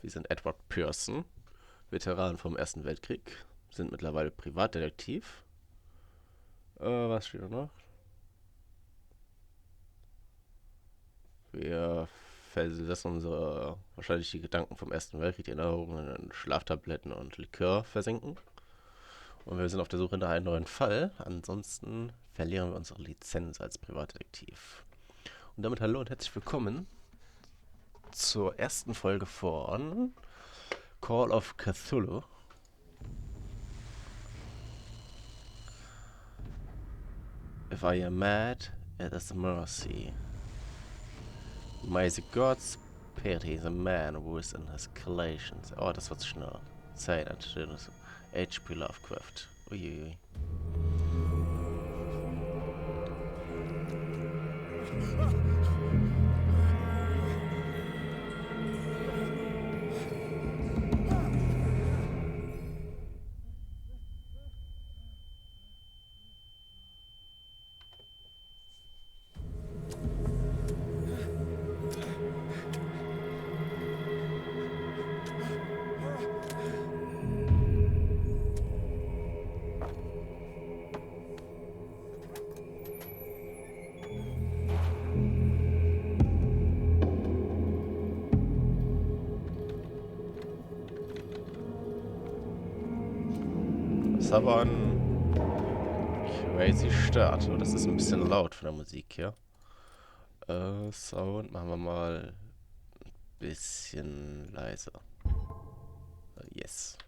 Wir sind Edward Pearson, Veteran vom Ersten Weltkrieg, sind mittlerweile Privatdetektiv. Was steht da noch? Wir lassen unsere wahrscheinlich die Gedanken vom Ersten Weltkrieg, die Erinnerungen in Schlaftabletten und Likör versinken. Und wir sind auf der Suche nach einem neuen Fall. Ansonsten verlieren wir unsere Lizenz als Privatdetektiv. Und damit hallo und herzlich willkommen zur ersten Folge von Call of Cthulhu. If I am mad, it is mercy. May the gods pity the man who is in his calculations. Oh, das wird schnell. Silent. H.P. Lovecraft. Uiuiui. Das ist aber ein crazy Start. Oh, das ist ein bisschen laut von der Musik hier. Sound machen wir mal ein bisschen leiser. Yes.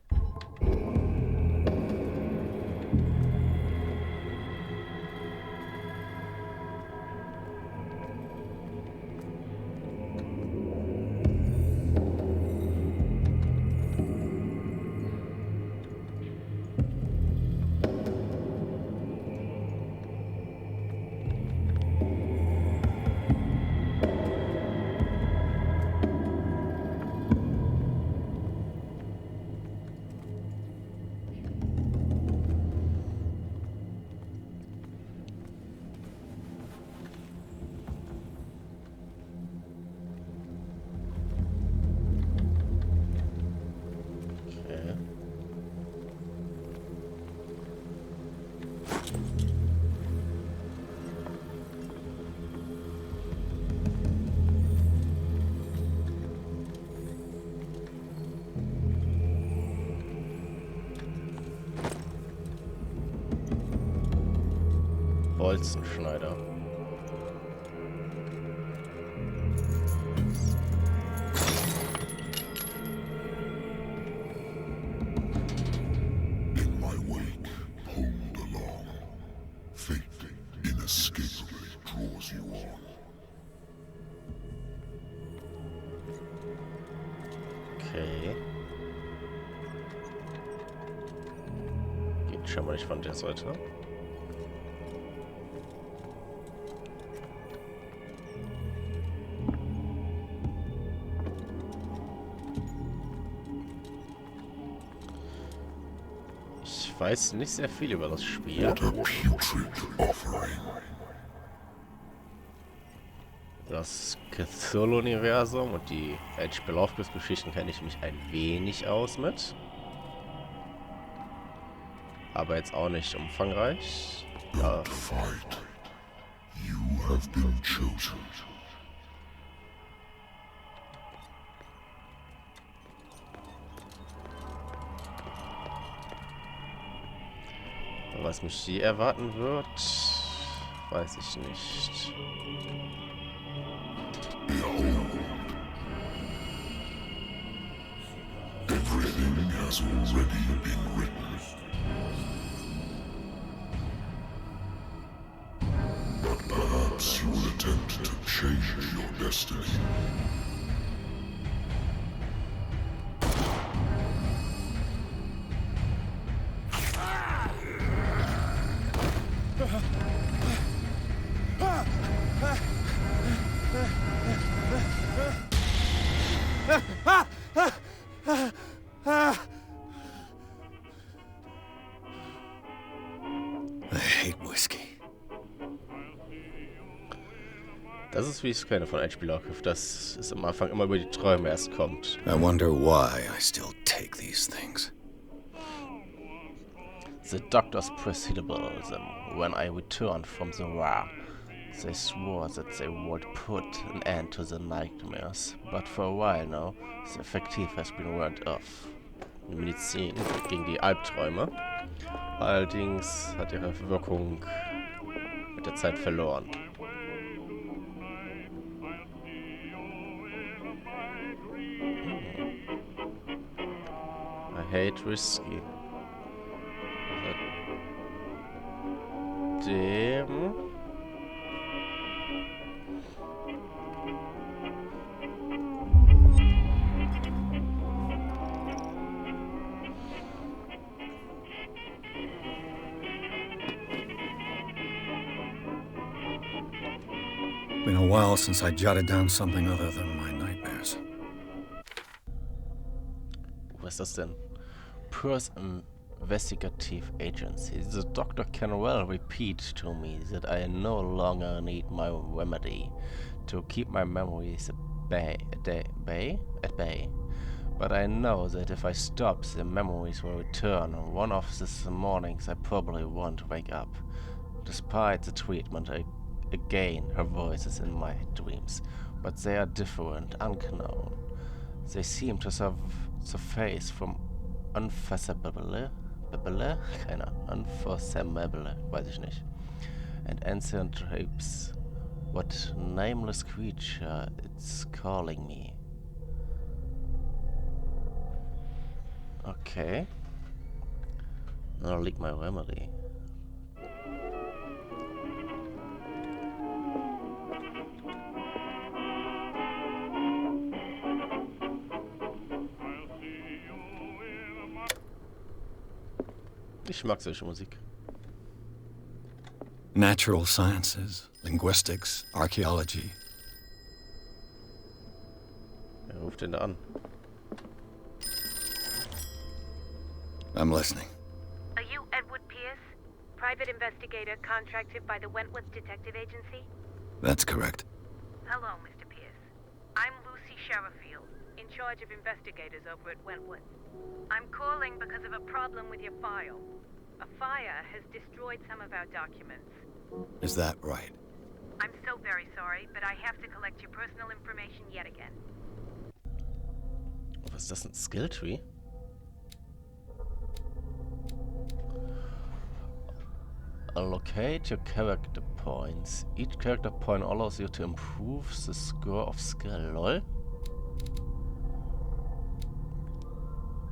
Bolzenschneider. In my wake, pulled along. Fate inescapably draws you on. Okay. Geht schon mal nicht von der Seite. Ich weiß nicht sehr viel über das Spiel. What a putrid offering. Das Cthulhu-Universum und die H.P. Lovecraft-Geschichten kenne ich mich ein wenig aus mit. Aber jetzt auch nicht umfangreich. Ja. Don't fight. You have been chosen. Was mich hier erwarten wird, weiß ich nicht. Behold. Everything has already been written. But perhaps you will attempt to change your destiny. Das das, wie ich es kenne von H.P. dass es am Anfang immer über die Träume erst kommt. I wonder why I still take these things. The doctors preceded them when I returned from the war. They swore that they would put an end to the nightmares, but for a while now, the effective has been warned off. Medizin gegen die Albträume. Allerdings hat ihre Wirkung mit der Zeit verloren. I hate risky. Dem... Been a while since I jotted down something other than my nightmares. Was ist das denn? Perth Investigative Agency. The doctor can well repeat to me that I no longer need my remedy to keep my memories at bay. But I know that if I stop, the memories will return. One of these mornings I probably won't wake up. Despite the treatment, again, her voice is in my dreams. But they are different, unknown. They seem to surface from unfathomable, weiß ich nicht. And ancient drapes. What nameless creature it's calling me. Okay. I'll leak my remedy. Ich mag solche Musik. Natural sciences, linguistics, archaeology. Wer ruft denn da an? I'm listening. Are you Edward Pierce, private investigator contracted by the Wentworth Detective Agency? That's correct. Hello, Mr. Pierce. I'm Lucy Sherifield, in charge of investigators over at Wentworth. I'm calling because of a problem with your file. A fire has destroyed some of our documents. Is that right? I'm so very sorry, but I have to collect your personal information yet again. Was ist das, ein Skilltree? Allocate your character points. Each character point allows you to improve the score of skill. Lol.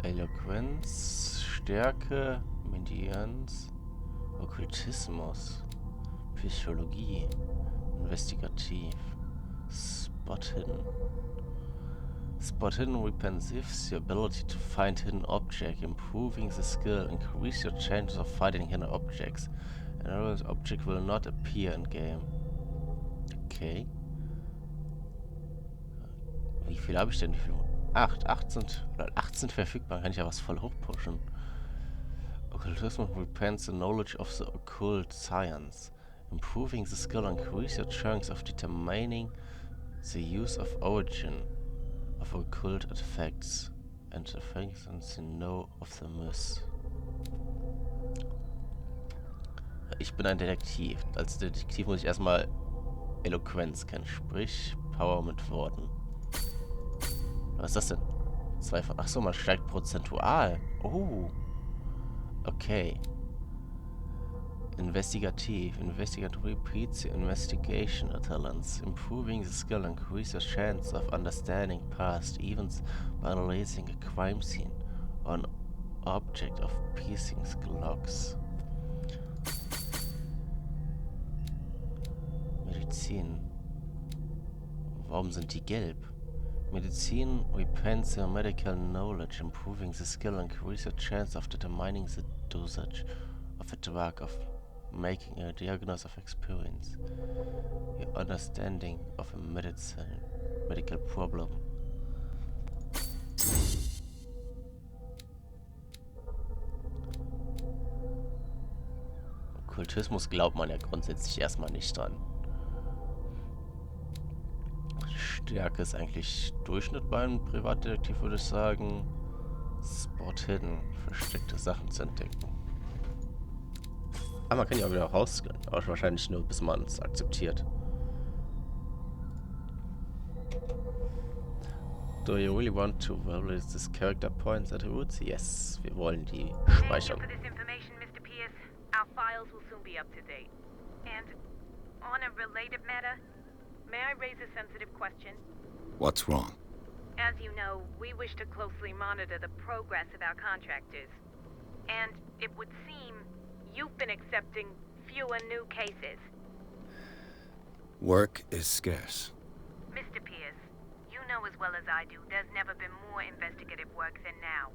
Eloquenz, Stärke, Medianz, Okkultismus, Psychologie, Investigativ, Spot Hidden. Spot Hidden weapons gives the ability to find hidden objects, improving the skill, increase your chances of finding hidden objects. Another object will not appear in game. Okay. Wie viel habe ich denn? Wie viel? 8 sind, oder 18 verfügbar, kann ich ja was voll hochpushen. Occultism repents the knowledge of the occult science. Improving the skill increase your chance of determining the use of origin of occult artifacts and the things and the know of the myths. Ich bin ein Detektiv. Als Detektiv muss ich erstmal Eloquenz kennen, sprich Power mit Worten. Was ist das denn? 2 von... Achso, man steigt prozentual. Oh. Okay. Investigativ. Investigative repeats the investigation talents. Improving the skill increases your chance of understanding past events by analyzing a crime scene or an object of piecing logs. Medizin. Warum sind die gelb? Medicine repents your medical knowledge, improving the skill, increase your chance of determining the dosage of a drug, of making a diagnosis of experience, your understanding of a medical problem. Okkultismus glaubt man ja grundsätzlich erstmal nicht dran. Stärke ist eigentlich Durchschnitt beim Privatdetektiv, würde ich sagen. Spot Hidden, versteckte Sachen zu entdecken. Aber man kann ja auch wieder rausgehen, aber wahrscheinlich nur, bis man es akzeptiert. Do you really want to validate this character points attributes? Yes, wir wollen die Thank you speichern. for this information, Mr. Pierce. Our files will soon be up to date. And on a related matter, may I raise a sensitive question? What's wrong? As you know, we wish to closely monitor the progress of our contractors. And it would seem you've been accepting fewer new cases. Work is scarce. Mr. Pierce, you know as well as I do, there's never been more investigative work than now.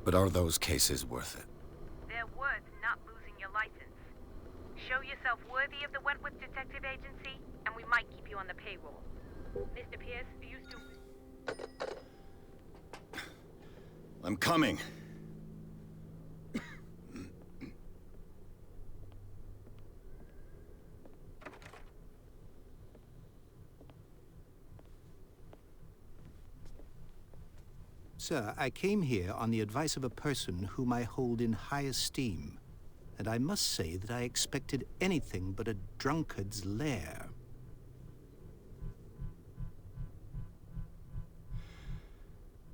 But are those cases worth it? They're worth not losing your license. Show yourself worthy of the Wentworth Detective Agency, and we might keep you on the payroll. Mr. Pierce, are you still... I'm coming. Sir, I came here on the advice of a person whom I hold in high esteem, and I must say that I expected anything but a drunkard's lair.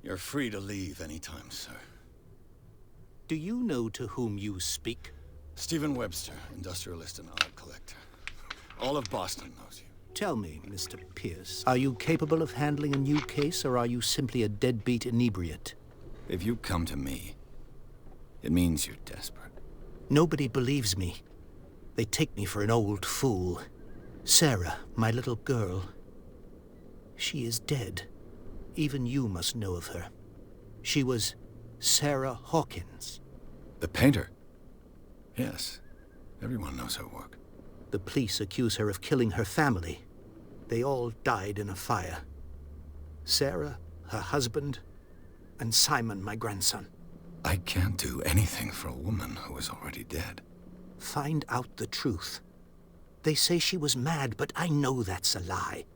You're free to leave anytime, sir. Do you know to whom you speak? Stephen Webster, industrialist and art collector. All of Boston knows you. Tell me, Mr. Pierce, are you capable of handling a new case, or are you simply a deadbeat inebriate? If you come to me, it means you're desperate. Nobody believes me. They take me for an old fool. Sarah, my little girl, she is dead. Even you must know of her. She was Sarah Hawkins. The painter? Yes. Everyone knows her work. The police accuse her of killing her family. They all died in a fire. Sarah, her husband, and Simon, my grandson. I can't do anything for a woman who is already dead. Find out the truth. They say she was mad, but I know that's a lie.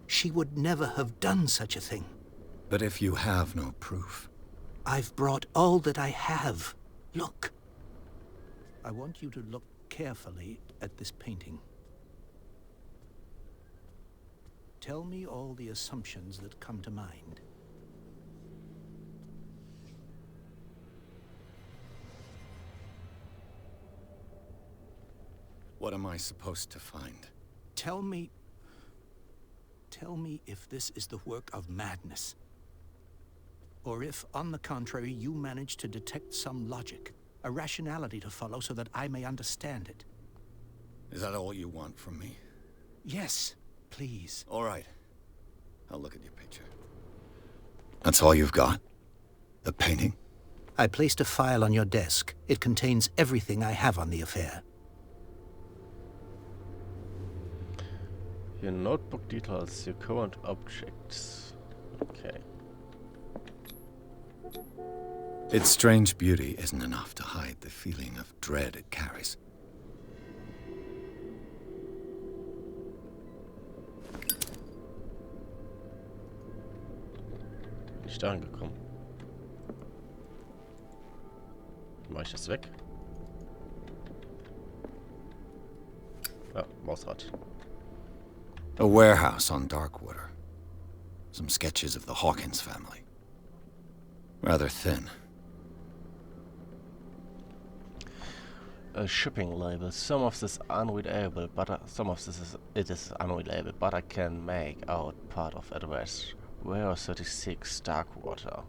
She would never have done such a thing. But if you have no proof... I've brought all that I have. Look. I want you to look carefully at this painting. Tell me all the assumptions that come to mind. What am I supposed to find? Tell me if this is the work of madness. Or if, on the contrary, you manage to detect some logic, a rationality to follow so that I may understand it. Is that all you want from me? Yes, please. All right. I'll look at your picture. That's all you've got? The painting? I placed a file on your desk. It contains everything I have on the affair. Your notebook details your current objects. Okay. Its strange beauty isn't enough to hide the feeling of dread it carries. Bin ich da angekommen? Mach ich das weg? Ja, Mausrad. A warehouse on Darkwater. Some sketches of the Hawkins family. Rather thin. A shipping label. Some of this unreadable, but it is unreadable, but I can make out part of address. Warehouse 36, Darkwater.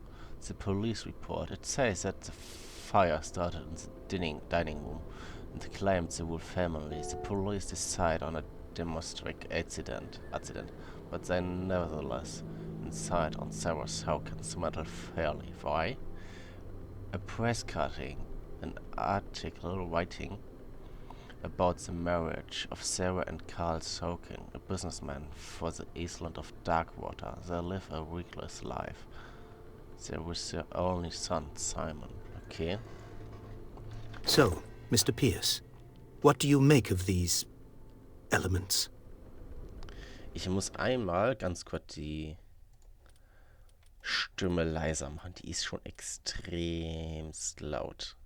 The police report. It says that the fire started in the dining room and claimed the whole family. The police decide on a domestic accident, but they nevertheless inside on Sarah's Hawkins mental fairly. Why? A press cutting, an article writing about the marriage of Sarah and Carl Hawkins, a businessman for the island of Darkwater. They live a reckless life. There was their only son, Simon. Okay. So, Mr. Pierce, what do you make of these elements? Ich muss einmal ganz kurz die Stimme leiser machen. Die ist schon extremst laut.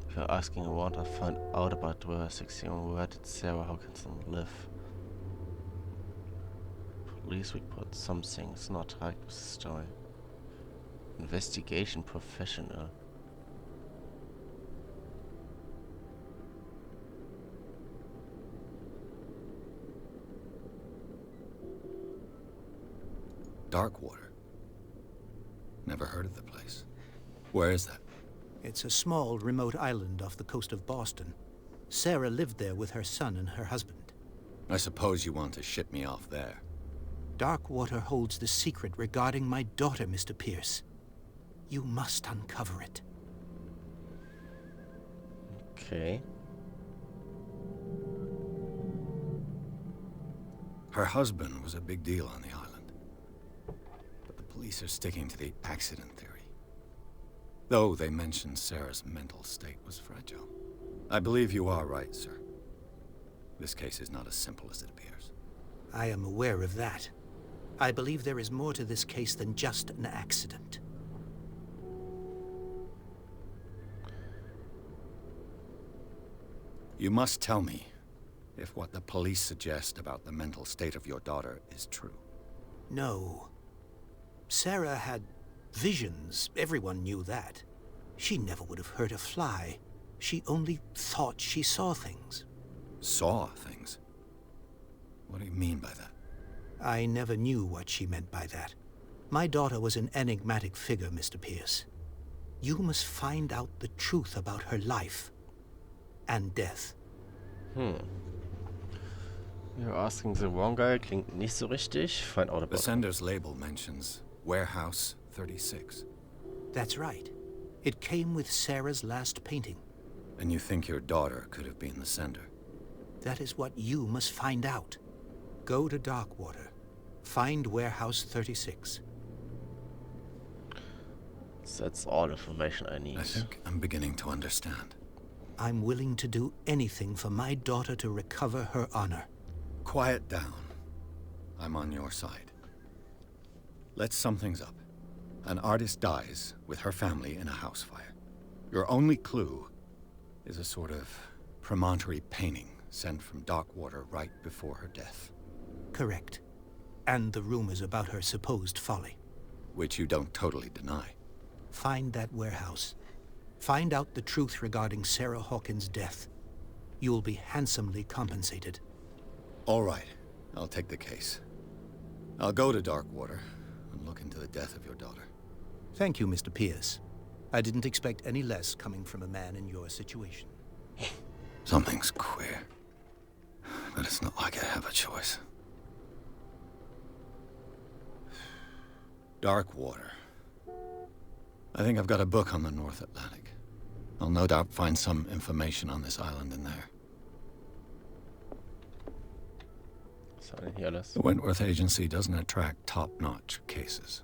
If you're asking around, I find out about where 16 where did Sarah Hawkinson live. Police report something. It's not right with the story. Investigation professional. Darkwater. Never heard of the place. Where is that? It's a small, remote island off the coast of Boston. Sarah lived there with her son and her husband. I suppose you want to ship me off there. Darkwater holds the secret regarding my daughter, Mr. Pierce. You must uncover it. Okay. Her husband was a big deal on the island. But the police are sticking to the accident theory. Though they mentioned Sarah's mental state was fragile. I believe you are right, sir. This case is not as simple as it appears. I am aware of that. I believe there is more to this case than just an accident. You must tell me if what the police suggest about the mental state of your daughter is true. No. Sarah had visions. Everyone knew that. She never would have hurt a fly. She only thought she saw things. Saw things? What do you mean by that? I never knew what she meant by that. My daughter was an enigmatic figure, Mr. Pierce. You must find out the truth about her life and death. You're asking the wrong guy. Klingt nicht so richtig. Find out The about it. sender's label mentions Warehouse 36. That's right. It came with Sarah's last painting. And you think your daughter could have been the sender? That is what you must find out. Go to Darkwater. Find Warehouse 36. That's all information I need. I think I'm beginning to understand. I'm willing to do anything for my daughter to recover her honor. Quiet down. I'm on your side. Let's sum things up. An artist dies with her family in a house fire. Your only clue is a sort of promontory painting sent from Darkwater right before her death. Correct. And the rumors about her supposed folly. Which you don't totally deny. Find that warehouse. Find out the truth regarding Sarah Hawkins' death. You will be handsomely compensated. All right. I'll take the case. I'll go to Darkwater and look into the death of your daughter. Thank you, Mr. Pierce. I didn't expect any less coming from a man in your situation. Something's queer. But it's not like I have a choice. Darkwater. I think I've got a book on the North Atlantic. I'll no doubt find some information on this island in there. Was war denn hier alles? The Wentworth Agency doesn't attract top-notch cases.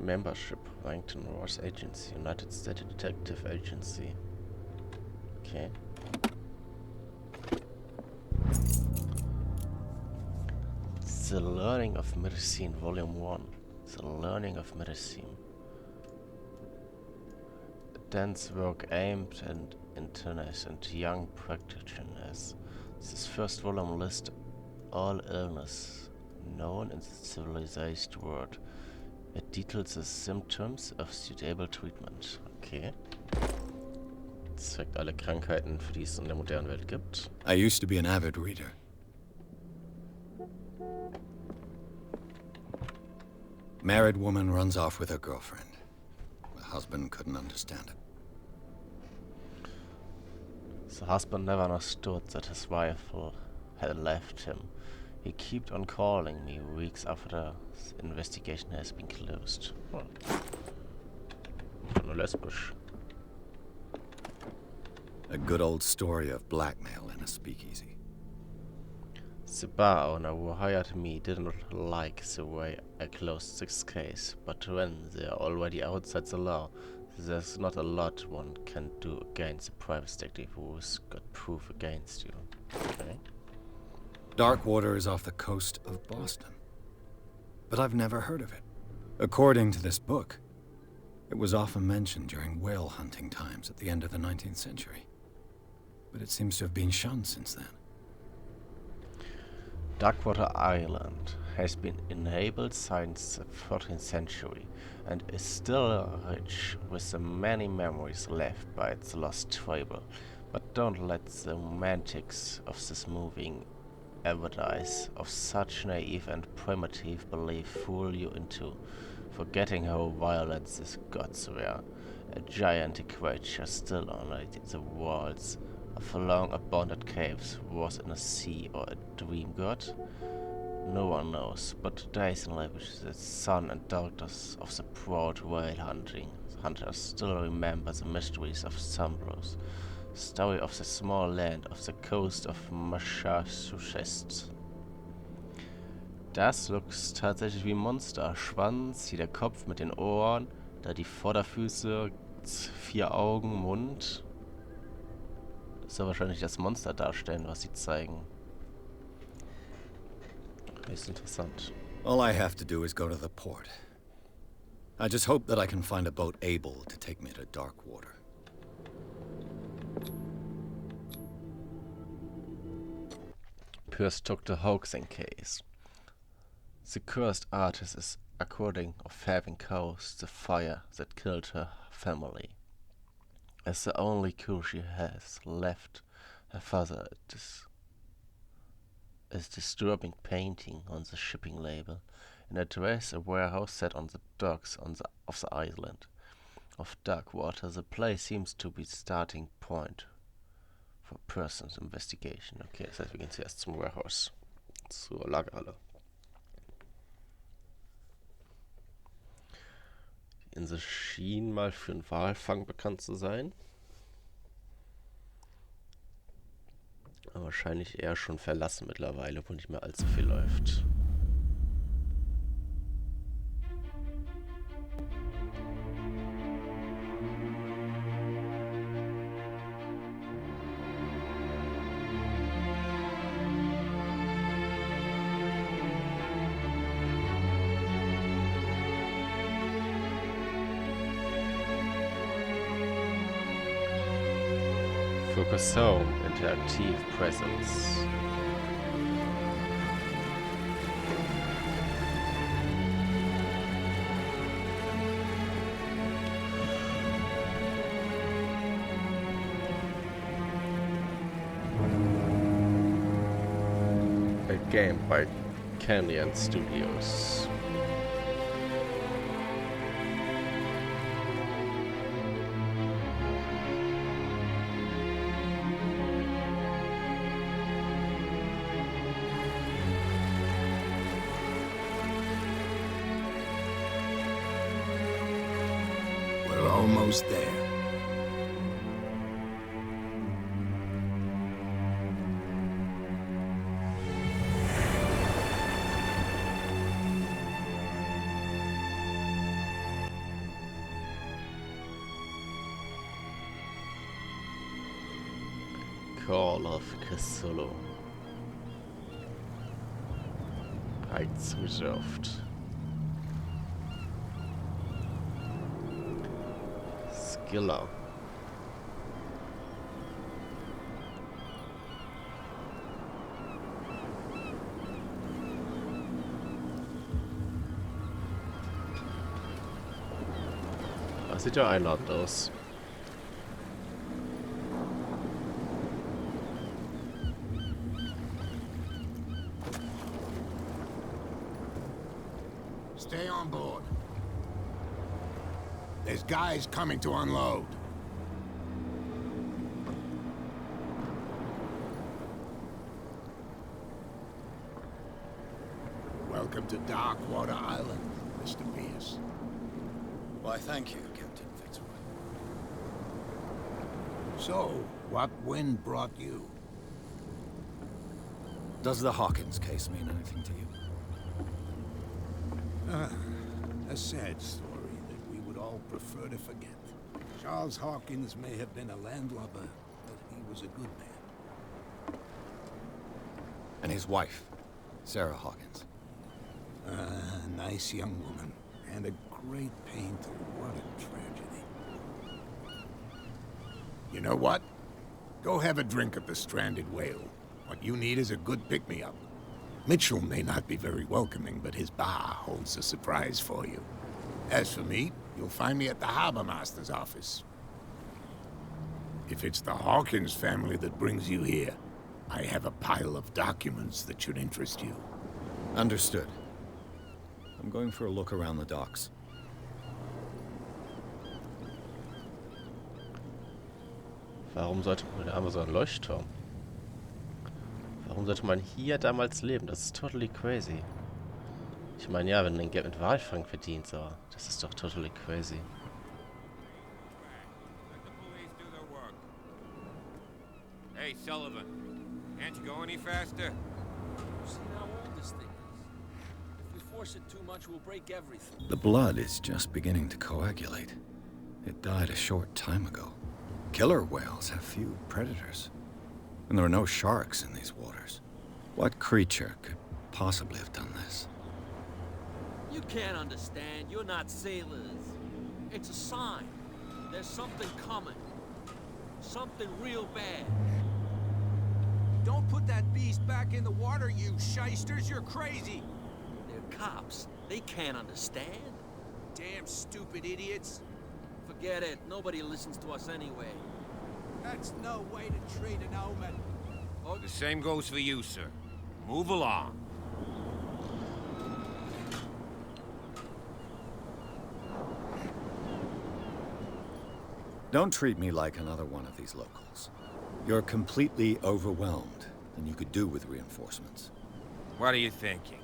Membership, Langton Ross Agency, United States Detective Agency. Okay. The Learning of Medicine, Volume 1. The Learning of Medicine. Dense work aimed at internists and young practitioners. This first volume lists all illness known in the civilized world. It details the symptoms of suitable treatment. Okay. Das zeigt alle Krankheiten, für die es in der modernen Welt gibt. I used to be an avid reader. Married woman runs off with her girlfriend. The husband couldn't understand it. The husband never understood that his wife had left him. He kept on calling me weeks after the investigation has been closed. Nur lesbisch. A good old story of blackmail in a speakeasy. The bar owner who hired me didn't like the way I closed this case, but when they are already outside the law, there's not a lot one can do against a private detective who's got proof against you. Okay. Darkwater is off the coast of Boston. But I've never heard of it. According to this book, it was often mentioned during whale hunting times at the end of the 19th century. But it seems to have been shunned since then. Darkwater Island has been inhabited since the 14th century and is still rich with the many memories left by its lost tribal. But don't let the romantics of this moving advertise of such naive and primitive belief fool you into forgetting how violent these gods were. A gigantic creature still underneath the walls of long abandoned caves was in a sea or a dream god? No one knows, but today's language, the sun and darkness of the proud whale hunters still remember the mysteries of Sambros, story of the small land of the coast of Massachusetts. Das looks tatsächlich wie ein Monster. Schwanz, hier der Kopf mit den Ohren, da die Vorderfüße, 4 Augen, Mund. Das soll wahrscheinlich das Monster darstellen, was sie zeigen. Ist interessant. All I have to do is go to the port. I just hope that I can find a boat able to take me to Darkwater. Pierce took the hoaxing case. The cursed artist is according of having caused the fire that killed her family. As the only clue she has left, her father is disturbing painting on the shipping label, in a dress a warehouse set on the docks of the island of Darkwater. The place seems to be starting point for person's investigation. Okay, das heißt, wir gehen zuerst zum Warehouse, zur Lagerhalle. Die Insel schien mal für einen Walfang bekannt zu sein. Aber wahrscheinlich eher schon verlassen mittlerweile, wo nicht mehr allzu viel läuft. Focus Home, Interactive Presence. A game by Canyon Studios. Almost there. Call of Cthulhu. Rights reserved. Skiller. Das sieht ja einladend aus. Stay on board. There's guys coming to unload. Welcome to Darkwater Island, Mr. Pierce. Why, thank you, Captain Fitzroy. So, what wind brought you? Does the Hawkins case mean anything to you? A sad story that we would all prefer to forget. Charles Hawkins may have been a landlubber, but he was a good man. And his wife, Sarah Hawkins. A nice young woman, and a great painter. What a tragedy. You know what? Go have a drink at the Stranded Whale. What you need is a good pick-me-up. Mitchell may not be very welcoming, but his bar holds a surprise for you. As for me, you'll find me at the Harbor Master's office. If it's the Hawkins family that brings you here, I have a pile of documents that should interest you. Understood. I'm going for a look around the docks. Warum sollte man, da haben wir so einen Leuchtturm. Warum sollte man hier damals leben? Das ist totally crazy. Ich meine, ja, wenn du dein Geld mit Walfang verdienst, aber das ist doch totally crazy. Hey, Sullivan, can't you go any faster? See how old this thing is. If we force it too much, we'll break everything. The blood is just beginning to coagulate. It died a short time ago. Killer whales have few predators. And there are no sharks in these waters. What creature could possibly have done this? You can't understand. You're not sailors. It's a sign. There's something coming. Something real bad. Don't put that beast back in the water, you shysters. You're crazy. They're cops. They can't understand. Damn stupid idiots. Forget it. Nobody listens to us anyway. That's no way to treat an omen. Oh, the same goes for you, sir. Move along. Don't treat me like another one of these locals. You're completely overwhelmed, and you could do with reinforcements. What are you thinking?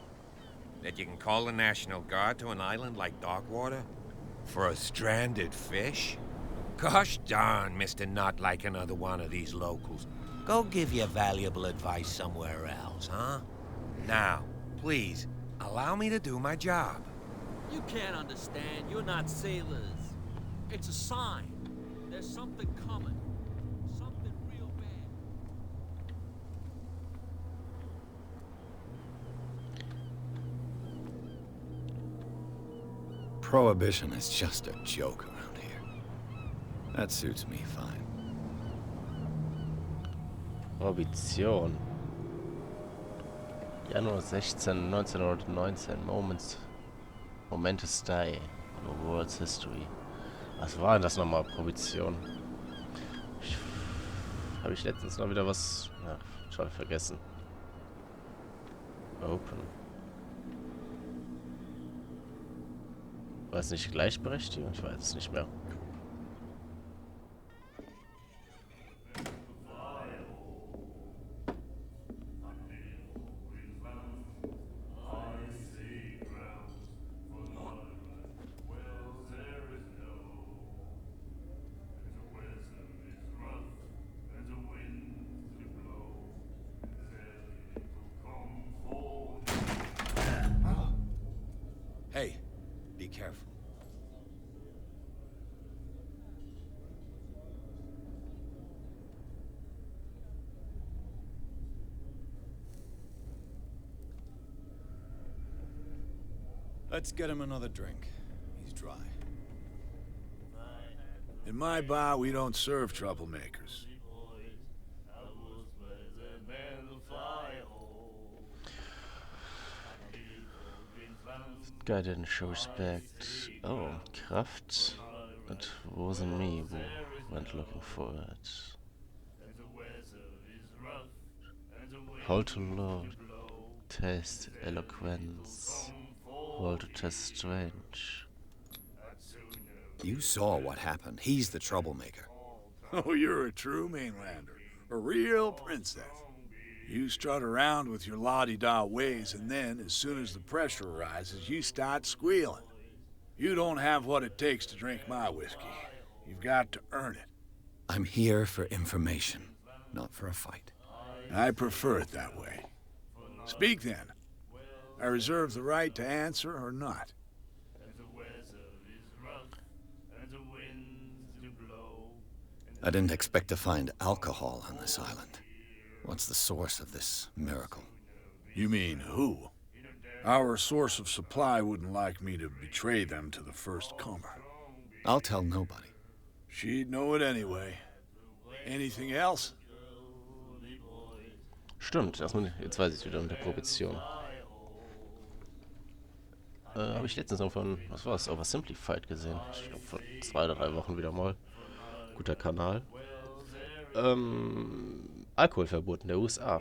That you can call the National Guard to an island like Darkwater? For a stranded fish? Gosh darn, Mr. Not like another one of these locals. Go give your valuable advice somewhere else, huh? Now, please, allow me to do my job. You can't understand. You're not sailors. It's a sign. There's something coming. Something real bad. Prohibition is just a joke around here. That suits me fine. Prohibition. Januar 16, 1919. Momentous Day in the World's History. Was war denn das nochmal, Prohibition? Habe ich letztens noch wieder was... Ach, schon vergessen. Open. War es nicht Gleichberechtigung? Ich weiß es nicht mehr. Hey, be careful. Let's get him another drink. He's dry. In my bar, we don't serve troublemakers. Guy didn't show respect. Oh, Kraft. It wasn't me who went looking for it. Hold to low, taste eloquence. Hold to test strange. You saw what happened. He's the troublemaker. Oh, you're a true mainlander. A real princess. You strut around with your la-di-da ways, and then, as soon as the pressure arises, you start squealing. You don't have what it takes to drink my whiskey. You've got to earn it. I'm here for information, not for a fight. I prefer it that way. Speak then. I reserve the right to answer or not. I didn't expect to find alcohol on this island. What's the source of this miracle? You mean who? Our source of supply wouldn't like me to betray them to the first comer. I'll tell nobody. She'd know it anyway. Anything else? Stimmt, jetzt weiß ich wieder mit der Prohibition. Habe ich letztens noch von, was war es, Oversimplified gesehen. Ich glaube vor 2 oder 3 Wochen wieder mal. Guter Kanal. Alkoholverbot in der USA.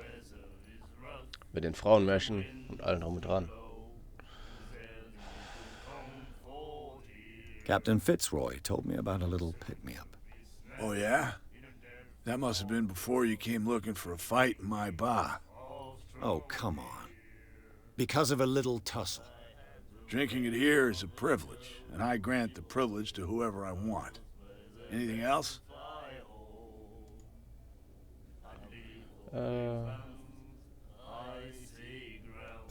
Mit den Frauenmärchen und allem drum und dran. Captain Fitzroy told me about a little pick-me-up. Oh, yeah? That must have been before you came looking for a fight in my bar. Oh, come on. Because of a little tussle. Drinking it here is a privilege, and I grant the privilege to whoever I want. Anything else? The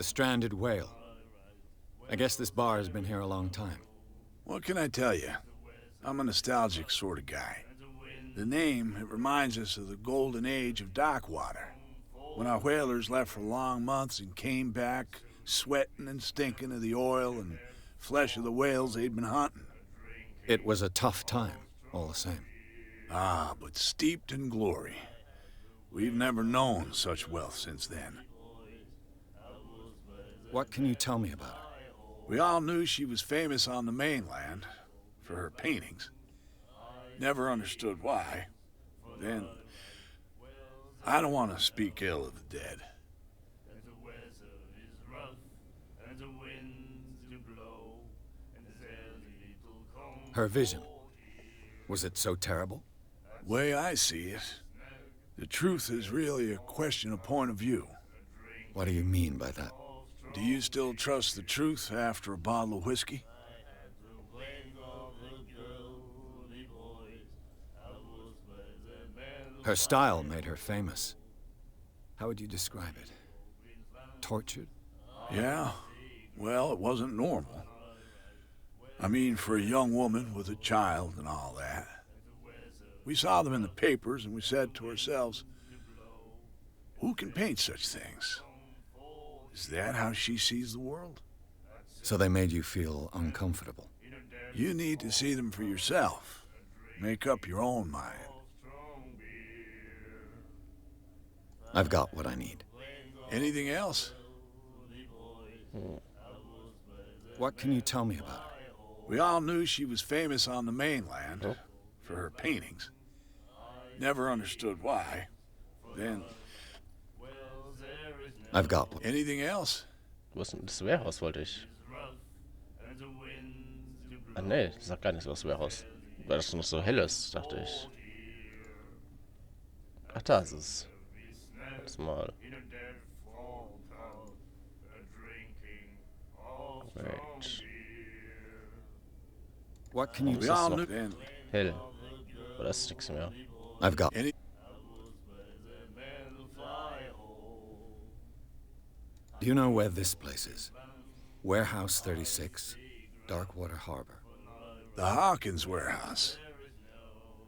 stranded whale. I guess this bar has been here a long time. What can I tell you? I'm a nostalgic sort of guy. The name, it reminds us of the golden age of dockwater, when our whalers left for long months and came back sweating and stinking of the oil and flesh of the whales they'd been hunting. It was a tough time, all the same. Ah, but steeped in glory. We've never known such wealth since then. What can you tell me about her? We all knew she was famous on the mainland for her paintings. Never understood why. Then, I don't want to speak ill of the dead. Her vision. Was it so terrible? Way I see it, the truth is really a question of point of view. What do you mean by that? Do you still trust the truth after a bottle of whiskey? Her style made her famous. How would you describe it? Tortured? Yeah, well, it wasn't normal. I mean, for a young woman with a child and all that. We saw them in the papers and we said to ourselves, who can paint such things? Is that how she sees the world? So they made you feel uncomfortable? You need to see them for yourself. Make up your own mind. I've got what I need. Anything else? What can you tell me about her? We all knew she was famous on the mainland for her paintings. Never understood why. Then... I've got one. Anything else? Wo ist denn das Warehouse, wollte ich? Ah, nee, das sagt gar nichts über das Warehouse. Weil das noch so hell ist, dachte ich. Ach, da ist es. Warte mal. Wait. What can you We tell all me? knew... Hell. Aber das ist nichts mehr. I've got... Any... Do you know where this place is? Warehouse 36, Darkwater Harbor. The Hawkins warehouse.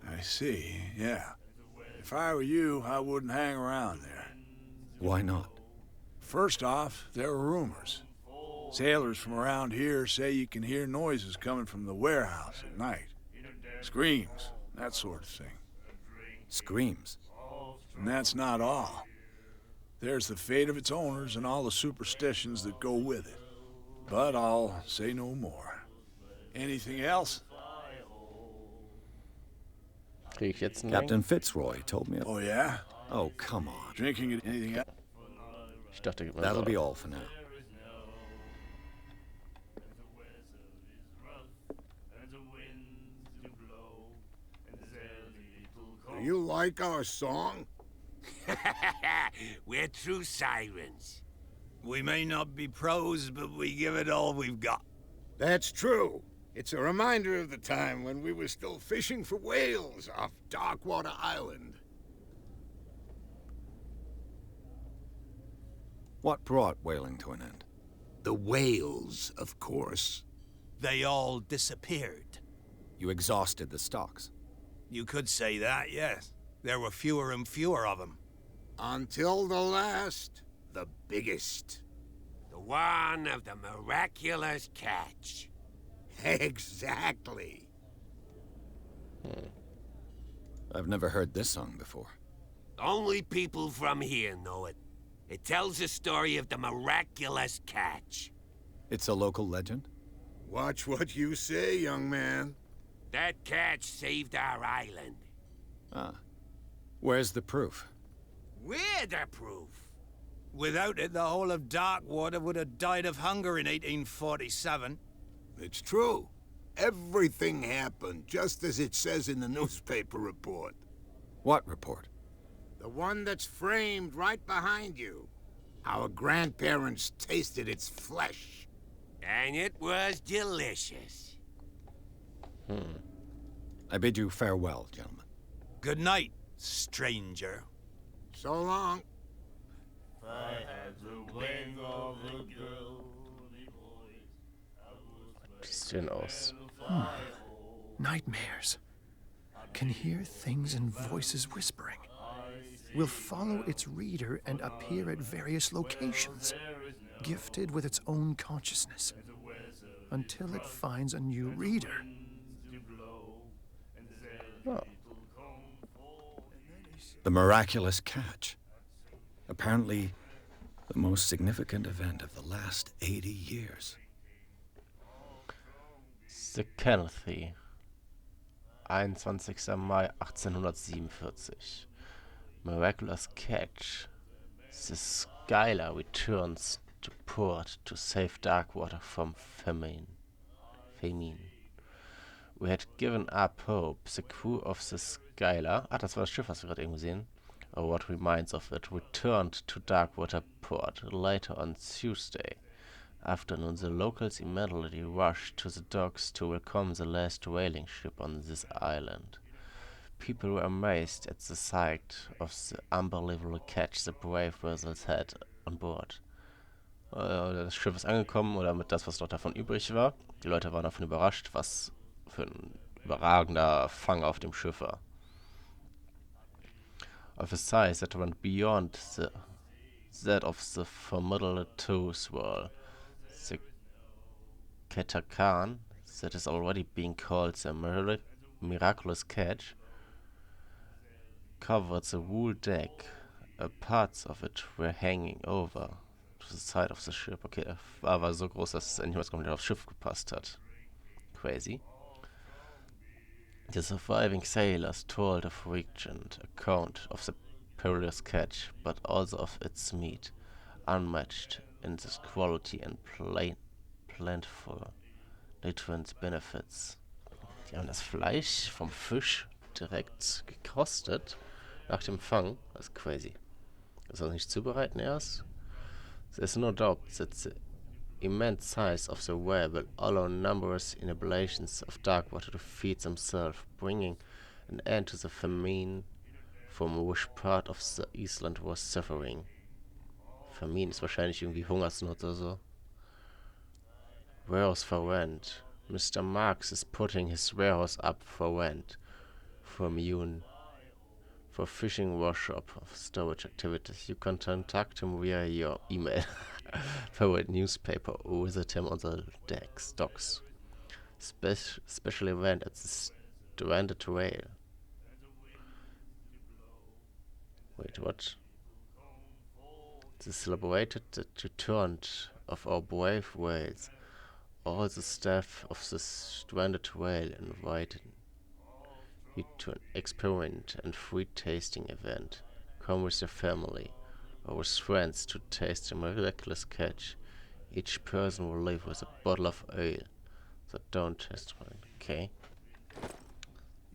I see, yeah. If I were you, I wouldn't hang around there. Why not? First off, there are rumors. Sailors from around here say you can hear noises coming from the warehouse at night. Screams, that sort of thing. Screams. And that's not all. There's the fate of its owners and all the superstitions that go with it. But I'll say no more. Anything else? Krieg ich jetzt einen Captain Fitzroy told me... Oh, yeah? Oh, come on. Drinking it, anything else? Ich dachte, gib mir That'll so. be all for now. Do you like our song? We're true sirens. We may not be pros, but we give it all we've got. That's true. It's a reminder of the time when we were still fishing for whales off Darkwater Island. What brought whaling to an end? The whales, of course. They all disappeared. You exhausted the stocks. You could say that, yes. There were fewer and fewer of them. Until the last, the biggest. The one of the miraculous catch. Exactly. I've never heard this song before. Only people from here know it. It tells the story of the miraculous catch. It's a local legend? Watch what you say, young man. That catch saved our island. Ah. Where's the proof? We're the proof. Without it, the whole of Darkwater would have died of hunger in 1847. It's true. Everything happened just as it says in the newspaper report. What report? The one that's framed right behind you. Our grandparents tasted its flesh. And it was delicious. I bid you farewell, gentlemen. Good night, stranger. So long. I had the wings of a girl. Sieht denn aus? Nightmares. Can hear things and voices whispering. Will follow its reader and appear at various locations, gifted with its own consciousness, until it finds a new reader. Oh. The miraculous catch. Apparently, the most significant event of the last 80 years. The Cthulhu. 21. Mai 1847. Miraculous catch. The Skylar returns to port to save Darkwater from famine. We had given up hope. The crew of the Skylar, das war das Schiff, was wir gerade eben sehen, or what remains of it, returned to Darkwater port later on Tuesday afternoon. The locals immediately rushed to the docks to welcome the last whaling ship on this island. People were amazed at the sight of the unbelievable catch the brave vessels had on board. Das Schiff ist angekommen, oder mit das, was noch davon übrig war. Die Leute waren davon überrascht, was für ein überragender Fang auf dem Schiff war. Of a size that went beyond that of the formidable Toes wall. The Katakan, that is already being called the miraculous catch, covered the whole deck. Parts of it were hanging over to the side of the ship. Okay, war so groß, dass es endlich komplett aufs Schiff gepasst hat. Crazy. The surviving sailors told a frequent account of the perilous catch, but also of its meat, unmatched in its quality and plentiful nutrient benefits. Die haben das Fleisch vom Fisch direkt gekostet nach dem Fang. Das ist crazy. Das soll nicht zubereiten erst. There's no doubt that the immense size of the whale will allow numerous inhabitants of Darkwater to feed themselves, bringing an end to the famine from which part of the island was suffering. Famine ist wahrscheinlich irgendwie Hungersnot oder so. Warehouse for rent. Mr. Marks is putting his warehouse up for rent from you for fishing workshop of storage activities. You can contact him via your email, forward newspaper, or visit him on the docks. Special event at the stranded whale. Wait, what? The celebrated the return of our brave whales. All the staff of the stranded whale invited you to an experiment and free tasting event. Come with your family or with friends to taste the miraculous catch. Each person will leave with a bottle of ale. So don't test one, okay?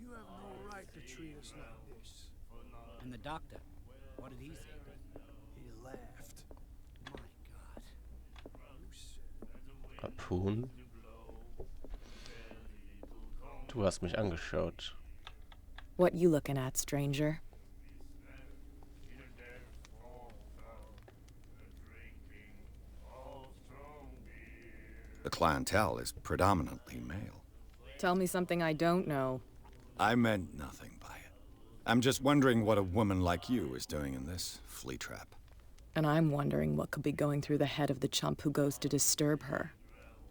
You have no right to treat us like this. And the doctor, what did he say? He laughed. My God. Harpoon? Du hast mich angeschaut. What you looking at, stranger? clientele is predominantly male. Tell me something I don't know. I meant nothing by it. I'm just wondering what a woman like you is doing in this flea trap. And I'm wondering what could be going through the head of the chump who goes to disturb her.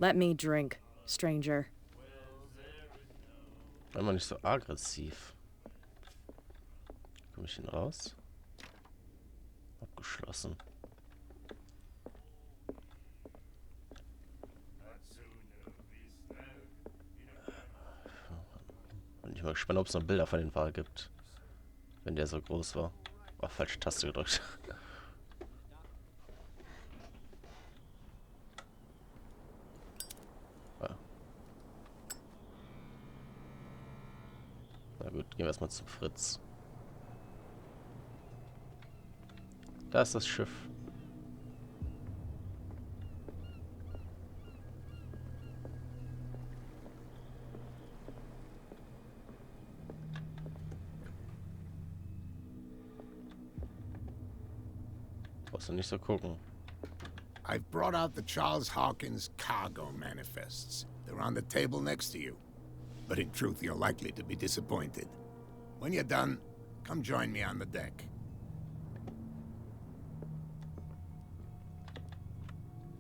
Let me drink, stranger. Einmal nicht so aggressiv. Komm ich hin raus? Abgeschlossen. Bin ich mal gespannt, ob es noch Bilder von den Wal gibt. Wenn der so groß war. Oh, falsche Taste gedrückt. Na gut, gehen wir erstmal zum Fritz. Da ist das Schiff. Brauchst du nicht so gucken. I've brought out the Charles Hawkins cargo manifests. They're on the table next to you. But in truth, you're likely to be disappointed. When you're done, come join me on the deck.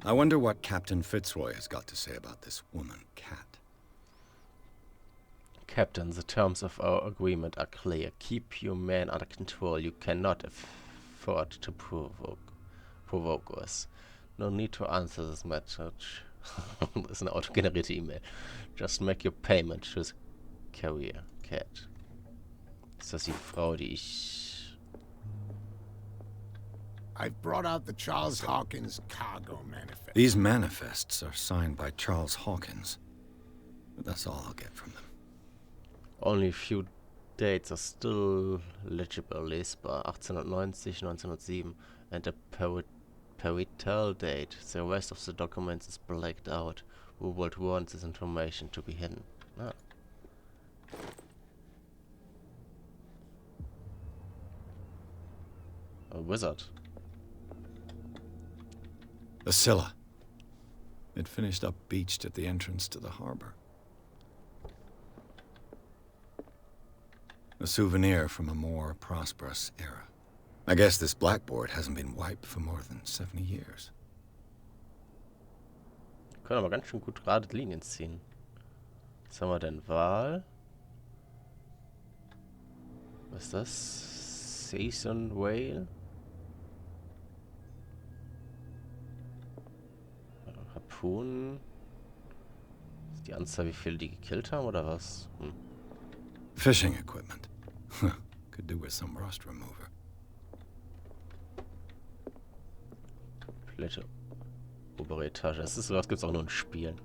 I wonder what Captain Fitzroy has got to say about this woman, Cat. Captain, the terms of our agreement are clear. Keep your men under control. You cannot afford to provoke us. No need to answer this message. Das ist eine autogenerierte E-Mail. Just make your payment to the carrier, Cat. Ist das die Frau, die ich... I've brought out the Charles Hawkins cargo manifest. These manifests are signed by Charles Hawkins. But that's all I'll get from them. Only a few dates are still legible, lesbar. 1890, 1907, and a parital date. The rest of the documents is blacked out. Who would want this information to be hidden? Ah. A wizard. The Scylla. It finished up beached at the entrance to the harbor. A souvenir from a more prosperous era. I guess this blackboard hasn't been wiped for more than 70 years. Können aber ganz schön gut gerade Linien ziehen. Was haben wir denn? Wal. Was ist das? Season Whale. Harpunen. Ist die Anzahl, wie viele die gekillt haben, oder was? Hm. Fishing equipment. Could do with some rust remover. Plätte. Obere Etage. Das ist sowas, gibt's auch nur in Spielen.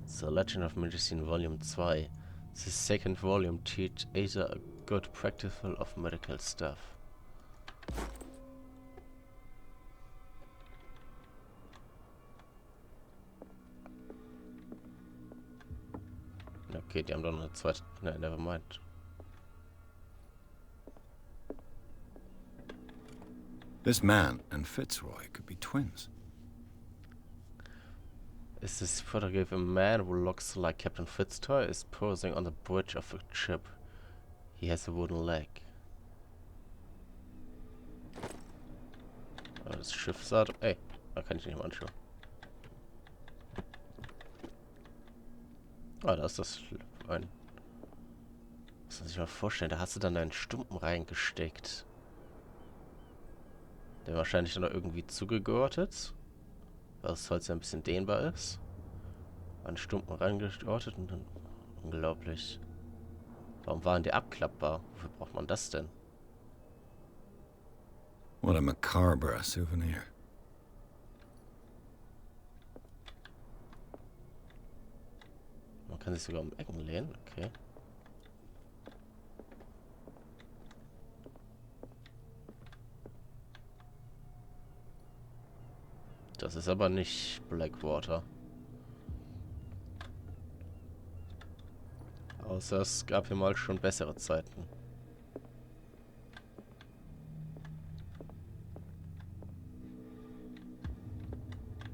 The Legend of Medicine Volume 2. The second volume teach Asia a good practical of medical stuff. Okay, die haben doch noch eine zweite... Nein, never mind. This man and Fitzroy could be twins. Is this photograph a man who looks like Captain Fitzroy is posing on the bridge of a ship? He has a wooden leg. Das Schiff sah... Ey, da kann ich nicht mal anschauen. Ah, da ist das ein... Muss man sich mal vorstellen, da hast du dann einen Stumpen reingesteckt. Der wahrscheinlich dann noch irgendwie zugegurtet. Weil das Holz ja ein bisschen dehnbar ist. Einen Stumpen reingeortet und dann... Unglaublich. Warum waren die abklappbar? Wofür braucht man das denn? What a macabre souvenir. Man kann sich sogar um Ecken lehnen, okay. Das ist aber nicht Blackwater. Außer es gab hier mal schon bessere Zeiten.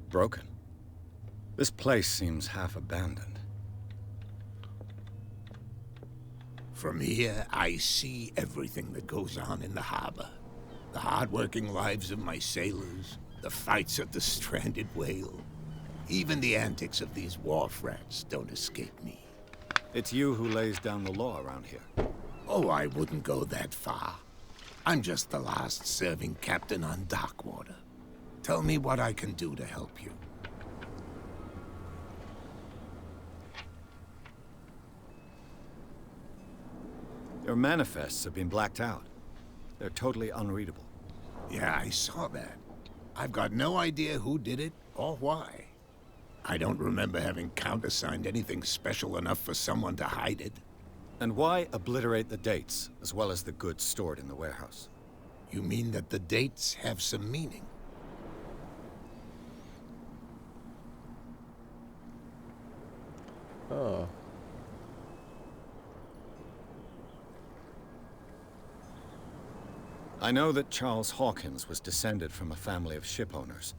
Broken. This place seems half abandoned. From here, I see everything that goes on in the harbor. The hard-working lives of my sailors, the fights of the stranded whale. Even the antics of these wharf rats don't escape me. It's you who lays down the law around here. Oh, I wouldn't go that far. I'm just the last serving captain on Darkwater. Tell me what I can do to help you. Your manifests have been blacked out. They're totally unreadable. Yeah, I saw that. I've got no idea who did it or why. I don't remember having countersigned anything special enough for someone to hide it. And why obliterate the dates, as well as the goods stored in the warehouse? You mean that the dates have some meaning? Oh. I know that Charles Hawkins was descended from a family of ship owners,